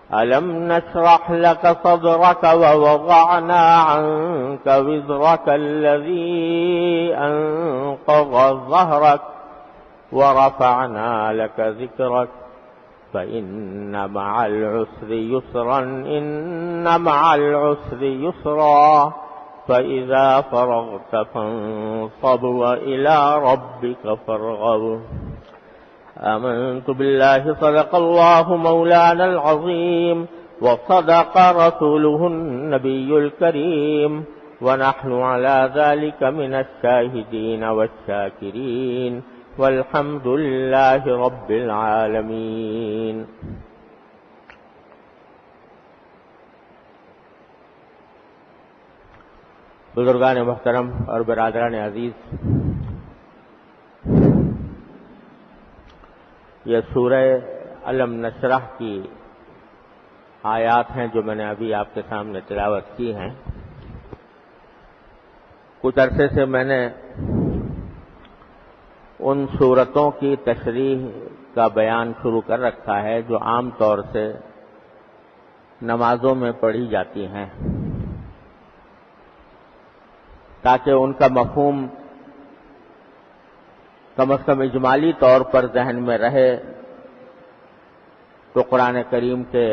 ألم نشرح لك صدرك ووضعنا عنك وزرك الذي أنقض ظهرك ورفعنا لك ذكرك فإن مع العسر يسرا إن مع العسر يسرا فإذا فرغت فانصب وإلى ربك فارغب آمنت بالله صدق الله مولانا العظيم وصدق رسوله النبي الكريم ونحن على ذلك من الشاهدين والشاكرين والحمد لله رب العالمين. بزرگان محترم اور برادران عزیز، یہ سورہ الم نشرح کی آیات ہیں جو میں نے ابھی آپ کے سامنے تلاوت کی ہیں. کچھ عرصے سے میں نے ان صورتوں کی تشریح کا بیان شروع کر رکھا ہے جو عام طور سے نمازوں میں پڑھی جاتی ہیں، تاکہ ان کا مفہوم کم از کم اجمالی طور پر ذہن میں رہے تو قرآن کریم کے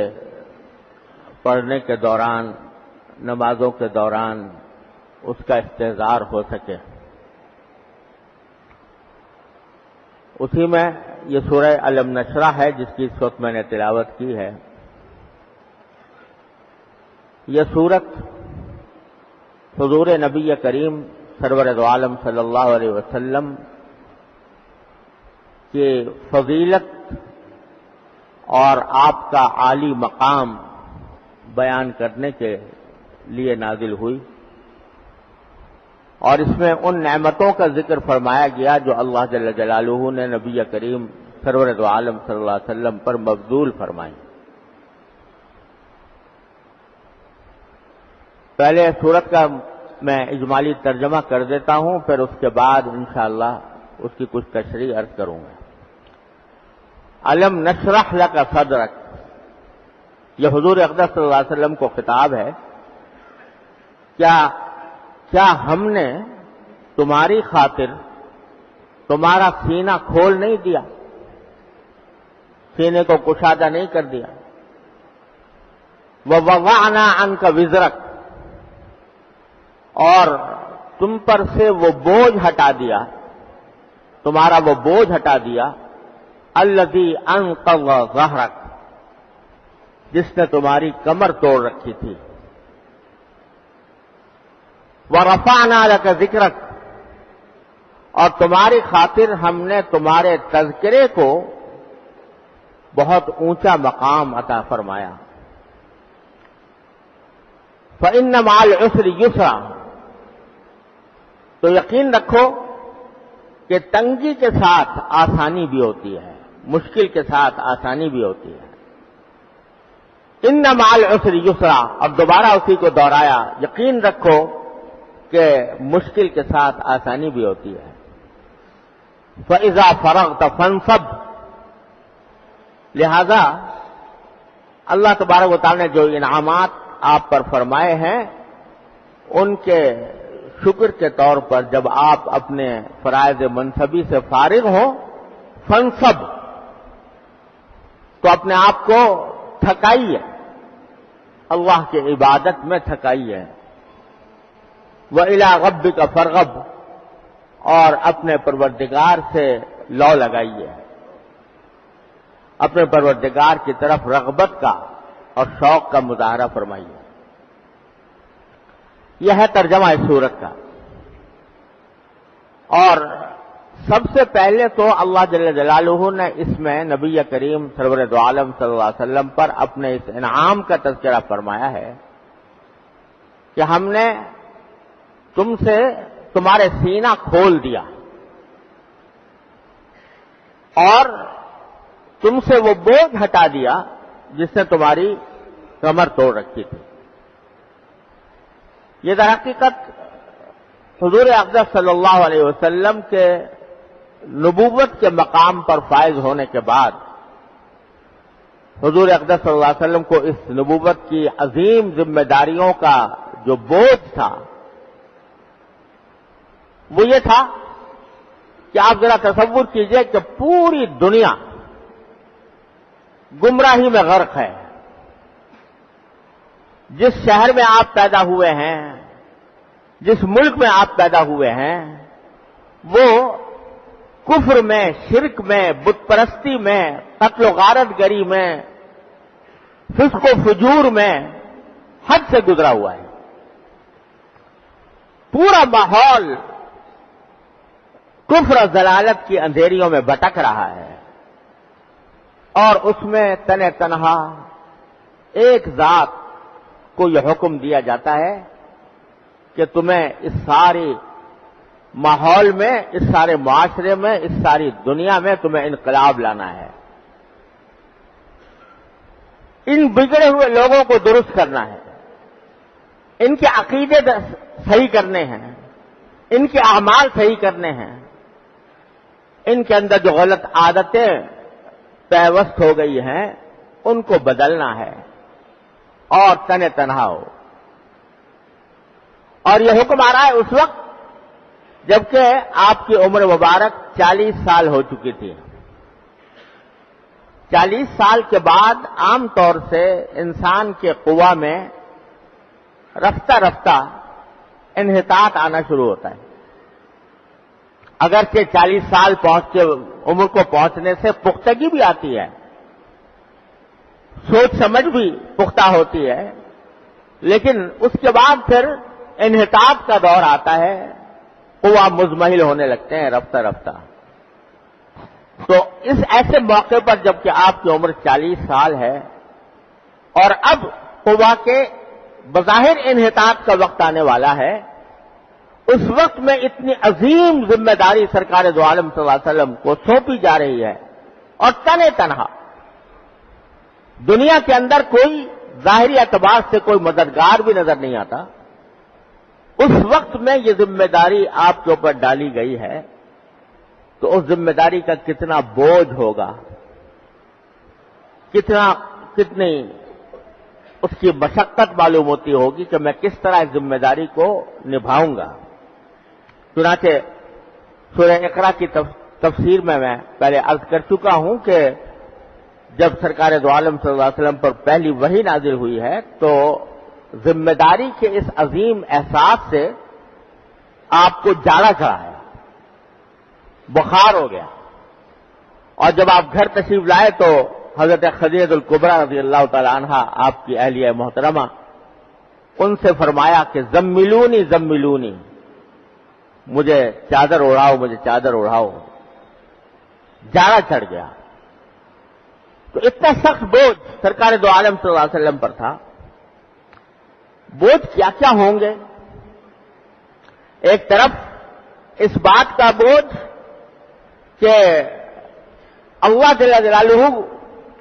پڑھنے کے دوران، نمازوں کے دوران اس کا استحضار ہو سکے. اسی میں یہ سورہ الم نشرح ہے جس کی اس وقت میں نے تلاوت کی ہے. یہ سورت حضور نبی کریم سرور دو عالم صلی اللہ علیہ وسلم کی فضیلت اور آپ کا عالی مقام بیان کرنے کے لیے نازل ہوئی، اور اس میں ان نعمتوں کا ذکر فرمایا گیا جو اللہ جل جلالہ نے نبی کریم سرور دو عالم صلی اللہ علیہ وسلم پر مبذول فرمائی. پہلے سورت کا میں اجمالی ترجمہ کر دیتا ہوں، پھر اس کے بعد انشاءاللہ اس کی کچھ تشریح عرض کروں گا. الم نشرح لک صدرک، یہ حضور اقدس صلی اللہ علیہ وسلم کو خطاب ہے. کیا ہم نے تمہاری خاطر تمہارا سینہ کھول نہیں دیا، سینے کو کشادہ نہیں کر دیا؟ وَوَضَعْنَا عَنْكَ وِزْرَكَ، اور تم پر سے وہ بوجھ ہٹا دیا، تمہارا وہ بوجھ ہٹا دیا، الذی انقض ظہرک، جس نے تمہاری کمر توڑ رکھی تھی. وَرَفَعْنَا لَكَ ذِكْرَكَ، اور تمہاری خاطر ہم نے تمہارے تذکرے کو بہت اونچا مقام عطا فرمایا. فَإِنَّ مَعَ الْعُسْرِ يُسْرًا، تو یقین رکھو کہ تنگی کے ساتھ آسانی بھی ہوتی ہے، مشکل کے ساتھ آسانی بھی ہوتی ہے. ان مع العسر یسرا، اور دوبارہ اسی کو دہرایا، یقین رکھو کہ مشکل کے ساتھ آسانی بھی ہوتی ہے. فَإِذَا فَرَغْتَ فَانْصَبْ، لہذا اللہ تبارک و تعالی نے جو انعامات آپ پر فرمائے ہیں ان کے شکر کے طور پر جب آپ اپنے فرائض منصبی سے فارغ ہوں، فَانْصَبْ، تو اپنے آپ کو تھکائیے، اللہ کی عبادت میں تھکائیے. وَإِلَىٰ رَبِّكَ فَارْغَب، اور اپنے پروردگار سے لو لگائیے، اپنے پروردگار کی طرف رغبت کا اور شوق کا مظاہرہ فرمائیے. یہ ہے ترجمہ اس سورت کا. اور سب سے پہلے تو اللہ جل جلالہ نے اس میں نبی کریم سرور دو عالم صلی اللہ علیہ وسلم پر اپنے اس انعام کا تذکرہ فرمایا ہے کہ ہم نے تم سے تمہارے سینہ کھول دیا اور تم سے وہ بوجھ ہٹا دیا جس نے تمہاری کمر توڑ رکھی تھی. یہ در حقیقت حضور اقدس صلی اللہ علیہ وسلم کے نبوت کے مقام پر فائز ہونے کے بعد حضور اقدس صلی اللہ علیہ وسلم کو اس نبوت کی عظیم ذمہ داریوں کا جو بوجھ تھا وہ یہ تھا کہ آپ ذرا تصور کیجئے کہ پوری دنیا گمراہی میں غرق ہے. جس شہر میں آپ پیدا ہوئے ہیں، جس ملک میں آپ پیدا ہوئے ہیں، وہ کفر میں، شرک میں، بت پرستی میں، قتل و غارت گری میں، فسق و فجور میں حد سے گزرا ہوا ہے. پورا ماحول کفر و ضلالت کی اندھیریوں میں بھٹک رہا ہے، اور اس میں تنہ تنہا ایک ذات کو یہ حکم دیا جاتا ہے کہ تمہیں اس سارے ماحول میں، اس سارے معاشرے میں، اس ساری دنیا میں تمہیں انقلاب لانا ہے. ان بگڑے ہوئے لوگوں کو درست کرنا ہے، ان کے عقیدے صحیح کرنے ہیں، ان کے اعمال صحیح کرنے ہیں، ان کے اندر جو غلط عادتیں پیوست ہو گئی ہیں ان کو بدلنا ہے اور تنہ تنہا ہو. اور یہ حکم آ رہا ہے اس وقت جبکہ آپ کی عمر مبارک 40 سال ہو چکی تھی. 40 سال کے بعد عام طور سے انسان کے قوا میں رفتہ رفتہ انحطاط آنا شروع ہوتا ہے. اگرچہ 40 سال عمر کو پہنچنے سے پختگی بھی آتی ہے، سوچ سمجھ بھی پختہ ہوتی ہے، لیکن اس کے بعد پھر انحطاط کا دور آتا ہے، قوا مزمحل ہونے لگتے ہیں رفتہ رفتہ. تو اس ایسے موقع پر جبکہ آپ کی عمر 40 سال ہے اور اب قوا کے بظاہر انحطاط کا وقت آنے والا ہے، اس وقت میں اتنی عظیم ذمہ داری سرکار دو عالم صلی اللہ علیہ وسلم کو سونپی جا رہی ہے، اور تنہ تنہا دنیا کے اندر کوئی ظاہری اعتبار سے کوئی مددگار بھی نظر نہیں آتا. اس وقت میں یہ ذمہ داری آپ کے اوپر ڈالی گئی ہے، تو اس ذمہ داری کا کتنا بوجھ ہوگا، کتنی اس کی مشقت معلوم ہوتی ہوگی کہ میں کس طرح اس ذمہ داری کو نبھاؤں گا. چنانچہ سورہ اقرا کی تفسیر میں پہلے عرض کر چکا ہوں کہ جب سرکار دو عالم صلی اللہ علیہ وسلم پر پہلی وحی نازل ہوئی ہے تو ذمہ داری کے اس عظیم احساس سے آپ کو جاڑا چڑھا ہے، بخار ہو گیا. اور جب آپ گھر تشریف لائے تو حضرت خدیجہ الکبریٰ رضی اللہ تعالی عنہا آپ کی اہلیہ محترمہ، ان سے فرمایا کہ زملونی زملونی، مجھے چادر اڑاؤ، مجھے چادر اڑاؤ. جاڑا چڑھ گیا. تو اتنا سخت بوجھ سرکار دو عالم صلی اللہ علیہ وسلم پر تھا. بوجھ کیا کیا ہوں گے؟ ایک طرف اس بات کا بوجھ کہ اللہ جل جلالہ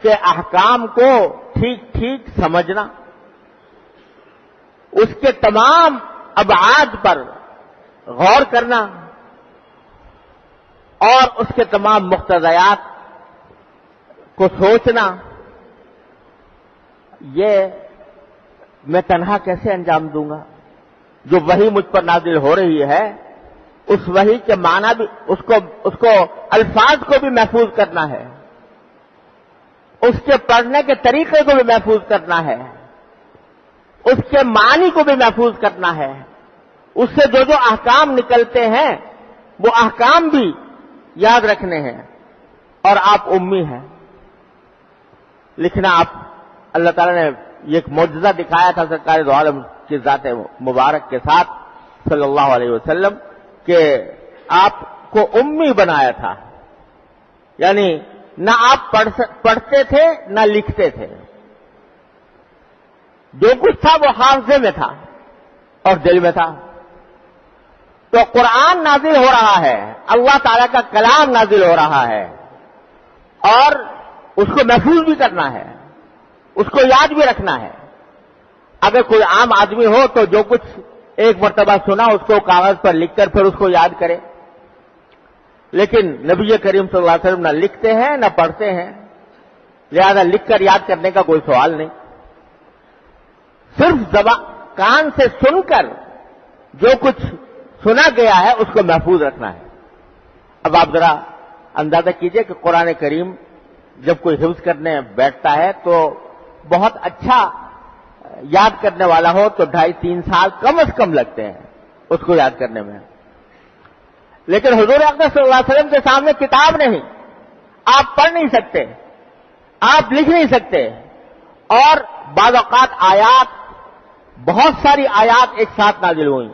کے احکام کو ٹھیک ٹھیک سمجھنا، اس کے تمام ابعاد پر غور کرنا اور اس کے تمام مقتضیات کو سوچنا. یہ میں تنہا کیسے انجام دوں گا؟ جو وحی مجھ پر نازل ہو رہی ہے اس وحی کے معنی بھی، اس کو الفاظ کو بھی محفوظ کرنا ہے، اس کے پڑھنے کے طریقے کو بھی محفوظ کرنا ہے، اس کے معنی کو بھی محفوظ کرنا ہے، اس سے جو جو احکام نکلتے ہیں وہ احکام بھی یاد رکھنے ہیں. اور آپ امی ہیں، لکھنا آپ، اللہ تعالیٰ نے یہ ایک معجزہ دکھایا تھا سرکار دو عالم کی ذات مبارک کے ساتھ صلی اللہ علیہ وسلم کہ آپ کو امی بنایا تھا. یعنی نہ آپ پڑھتے تھے نہ لکھتے تھے، جو کچھ تھا وہ حافظے میں تھا اور دل میں تھا. تو قرآن نازل ہو رہا ہے، اللہ تعالیٰ کا کلام نازل ہو رہا ہے، اور اس کو محفوظ بھی کرنا ہے، اس کو یاد بھی رکھنا ہے. اگر کوئی عام آدمی ہو تو جو کچھ ایک مرتبہ سنا اس کو کاغذ پر لکھ کر پھر اس کو یاد کرے، لیکن نبی کریم صلی اللہ علیہ وسلم نہ لکھتے ہیں نہ پڑھتے ہیں. لہذا لکھ کر یاد کرنے کا کوئی سوال نہیں، صرف کان سے سن کر جو کچھ سنا گیا ہے اس کو محفوظ رکھنا ہے۔ اب آپ ذرا اندازہ کیجئے کہ قرآن کریم جب کوئی حفظ کرنے بیٹھتا ہے تو بہت اچھا یاد کرنے والا ہو تو 2.5-3 سال کم از کم لگتے ہیں اس کو یاد کرنے میں، لیکن حضور اقدس صلی اللہ علیہ وسلم کے سامنے کتاب نہیں، آپ پڑھ نہیں سکتے، آپ لکھ نہیں سکتے، اور بعض اوقات آیات، بہت ساری آیات ایک ساتھ نازل ہوئی۔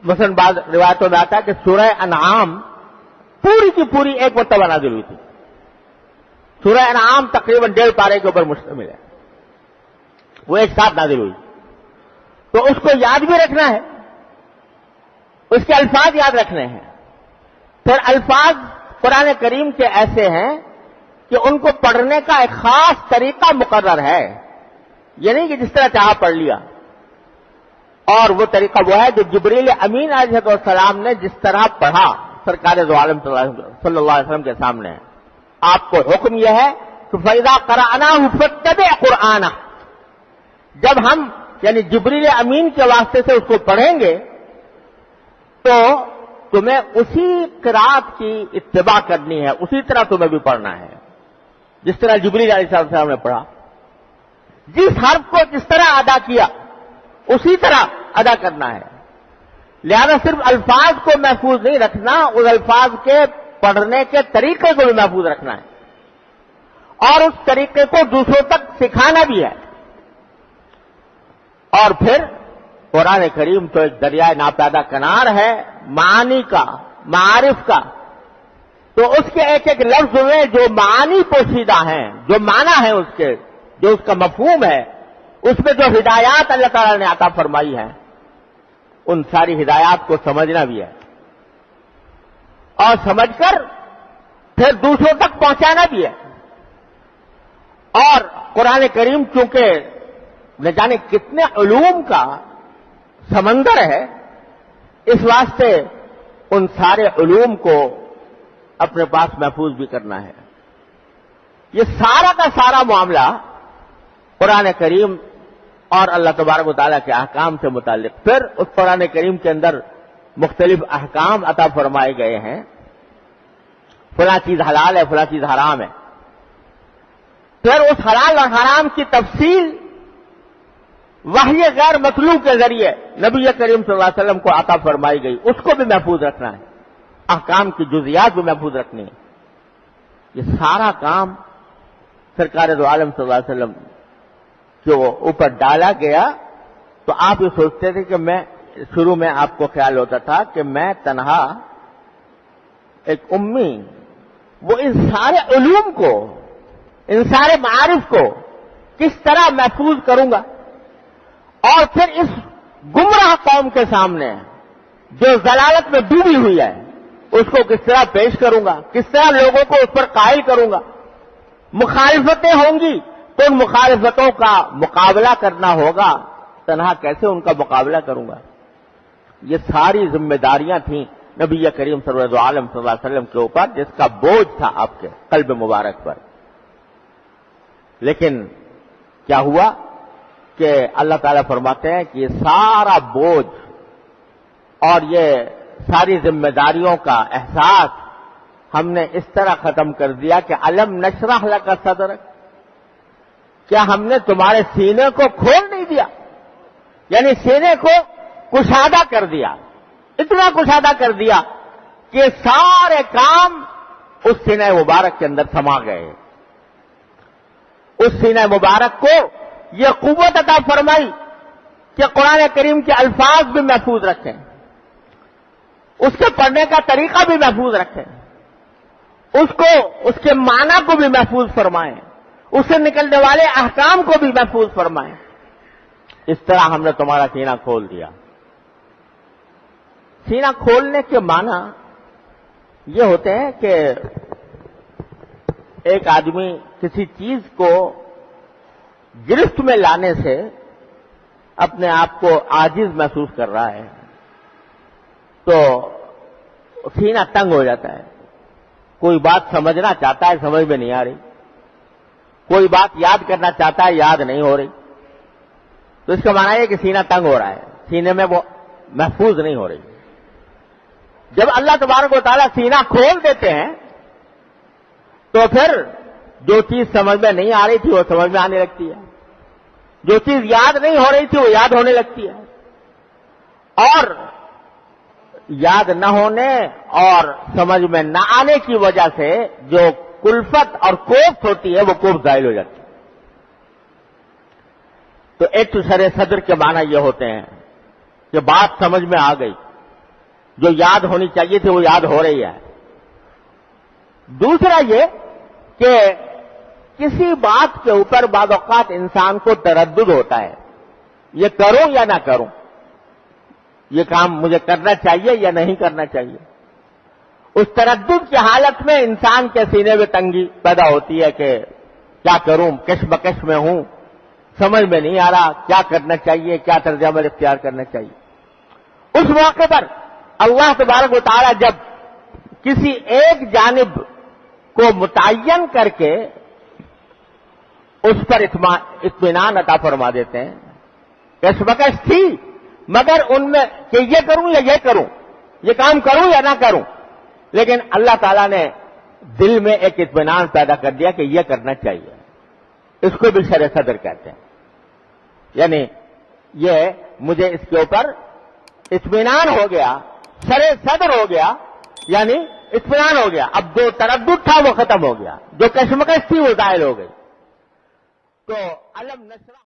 مثلا بعض روایتوں میں آتا ہے کہ سورہ انعام پوری کی پوری ایک مرتبہ نازل ہوئی تھی۔ سورہ انعام تقریباً 1.5 پارے کے اوپر مشتمل ہے، وہ ایک ساتھ نازل ہوئی، تو اس کو یاد بھی رکھنا ہے، اس کے الفاظ یاد رکھنے ہیں۔ پھر الفاظ قرآن کریم کے ایسے ہیں کہ ان کو پڑھنے کا ایک خاص طریقہ مقرر ہے، یہ نہیں کہ جس طرح چاہا پڑھ لیا، اور وہ طریقہ وہ ہے جو جبریل امین علیہ السلام نے جس طرح پڑھا سرکار دو عالم صلی اللہ علیہ وسلم کے سامنے۔ آپ کو حکم یہ ہے کہ فَإِذَا قَرَأْنَاهُ فَاتَّبِعْ قُرْآنَهُ، جب ہم یعنی جبریل امین کے واسطے سے اس کو پڑھیں گے تو تمہیں اسی قرات کی اتباع کرنی ہے، اسی طرح تمہیں بھی پڑھنا ہے جس طرح جبریل علیہ السلام نے پڑھا، جس حرف کو جس طرح ادا کیا اسی طرح ادا کرنا ہے۔ لہذا صرف الفاظ کو محفوظ نہیں رکھنا، اس الفاظ کے پڑھنے کے طریقے کو بھی محفوظ رکھنا ہے، اور اس طریقے کو دوسروں تک سکھانا بھی ہے۔ اور پھر قرآن کریم تو ایک دریائے ناپیدا کنار ہے معانی کا، معارف کا، تو اس کے ایک ایک لفظ میں جو معانی پوشیدہ ہیں، جو معنی ہے اس کے، جو اس کا مفہوم ہے، اس میں جو ہدایات اللہ تعالیٰ نے عطا فرمائی ہیں، ان ساری ہدایات کو سمجھنا بھی ہے، اور سمجھ کر پھر دوسروں تک پہنچانا بھی ہے۔ اور قرآن کریم چونکہ نہ جانے کتنے علوم کا سمندر ہے، اس واسطے ان سارے علوم کو اپنے پاس محفوظ بھی کرنا ہے۔ یہ سارا کا سارا معاملہ قرآن کریم اور اللہ تبارک و تعالیٰ کے احکام سے متعلق۔ پھر اس قرآن کریم کے اندر مختلف احکام عطا فرمائے گئے ہیں، فلاں چیز حلال ہے، فلاں چیز حرام ہے، پھر اس حلال اور حرام کی تفصیل وحی غیر مطلوع کے ذریعے نبی کریم صلی اللہ علیہ وسلم کو عطا فرمائی گئی، اس کو بھی محفوظ رکھنا ہے، احکام کی جزیات بھی محفوظ رکھنی ہے۔ یہ سارا کام سرکار دو عالم صلی اللہ علیہ وسلم جو اوپر ڈالا گیا، تو آپ یہ سوچتے تھے کہ میں شروع میں آپ کو خیال ہوتا تھا کہ میں تنہا ایک امی وہ ان سارے علوم کو، ان سارے معارف کو کس طرح محفوظ کروں گا، اور پھر اس گمراہ قوم کے سامنے جو ضلالت میں ڈوبی ہوئی ہے اس کو کس طرح پیش کروں گا، کس طرح لوگوں کو اس پر قائل کروں گا۔ مخالفتیں ہوں گی تو ان مخالفتوں کا مقابلہ کرنا ہوگا، تنہا کیسے ان کا مقابلہ کروں گا۔ یہ ساری ذمہ داریاں تھیں نبی کریم صلی اللہ علیہ وسلم کے اوپر، جس کا بوجھ تھا آپ کے قلب مبارک پر۔ لیکن کیا ہوا کہ اللہ تعالیٰ فرماتے ہیں کہ یہ سارا بوجھ اور یہ ساری ذمہ داریوں کا احساس ہم نے اس طرح ختم کر دیا کہ الم نشرح لک صدرک، کیا ہم نے تمہارے سینے کو کھول نہیں دیا، یعنی سینے کو کشادہ کر دیا، اتنا کشادہ کر دیا کہ سارے کام اس سینہ مبارک کے اندر سما گئے۔ اس سینہ مبارک کو یہ قوت عطا فرمائی کہ قرآن کریم کے الفاظ بھی محفوظ رکھیں، اس کے پڑھنے کا طریقہ بھی محفوظ رکھیں، اس کے معنی کو بھی محفوظ فرمائیں، اس سے نکلنے والے احکام کو بھی محفوظ فرمائیں۔ اس طرح ہم نے تمہارا سینہ کھول دیا۔ سینہ کھولنے کے معنی یہ ہوتے ہیں کہ ایک آدمی کسی چیز کو گرفت میں لانے سے اپنے آپ کو عاجز محسوس کر رہا ہے تو سینہ تنگ ہو جاتا ہے، کوئی بات سمجھنا چاہتا ہے، سمجھ میں نہیں آ رہی، کوئی بات یاد کرنا چاہتا ہے، یاد نہیں ہو رہی، تو اس کا معنی ہے کہ سینہ تنگ ہو رہا ہے، سینے میں وہ محفوظ نہیں ہو رہی۔ جب اللہ تبارک و تعالیٰ سینہ کھول دیتے ہیں تو پھر جو چیز سمجھ میں نہیں آ رہی تھی وہ سمجھ میں آنے لگتی ہے، جو چیز یاد نہیں ہو رہی تھی وہ یاد ہونے لگتی ہے، اور یاد نہ ہونے اور سمجھ میں نہ آنے کی وجہ سے جو کلفت اور کوفت ہوتی ہے وہ کوفت ظاہر ہو جاتی ہے۔ تو ایک شرح صدر کے معنی یہ ہوتے ہیں کہ بات سمجھ میں آ گئی، جو یاد ہونی چاہیے تھی وہ یاد ہو رہی ہے۔ دوسرا یہ کہ کسی بات کے اوپر بعض اوقات انسان کو تردد ہوتا ہے، یہ کروں یا نہ کروں، یہ کام مجھے کرنا چاہیے یا نہیں کرنا چاہیے۔ اس تردد کی حالت میں انسان کے سینے میں تنگی پیدا ہوتی ہے کہ کیا کروں، کش بکش میں ہوں، سمجھ میں نہیں آ رہا کیا کرنا چاہیے، کیا طرز عمل اختیار کرنا چاہیے۔ اس موقع پر اللہ تبارک و تعالی جب کسی ایک جانب کو متعین کر کے اس پر اطمینان عطا فرما دیتے ہیں، کش بکش تھی مگر ان میں کہ یہ کروں یا یہ کروں، یہ کام کروں یا نہ کروں، لیکن اللہ تعالیٰ نے دل میں ایک اطمینان پیدا کر دیا کہ یہ کرنا چاہیے۔ اس کو بھی شرح صدر کہتے ہیں، یعنی یہ مجھے اس کے اوپر اطمینان ہو گیا، شرح صدر ہو گیا، یعنی اطمینان ہو گیا، اب جو تردد تھا وہ ختم ہو گیا، جو کشمکش تھی وہ زائل ہو گئی۔ تو علم نشرح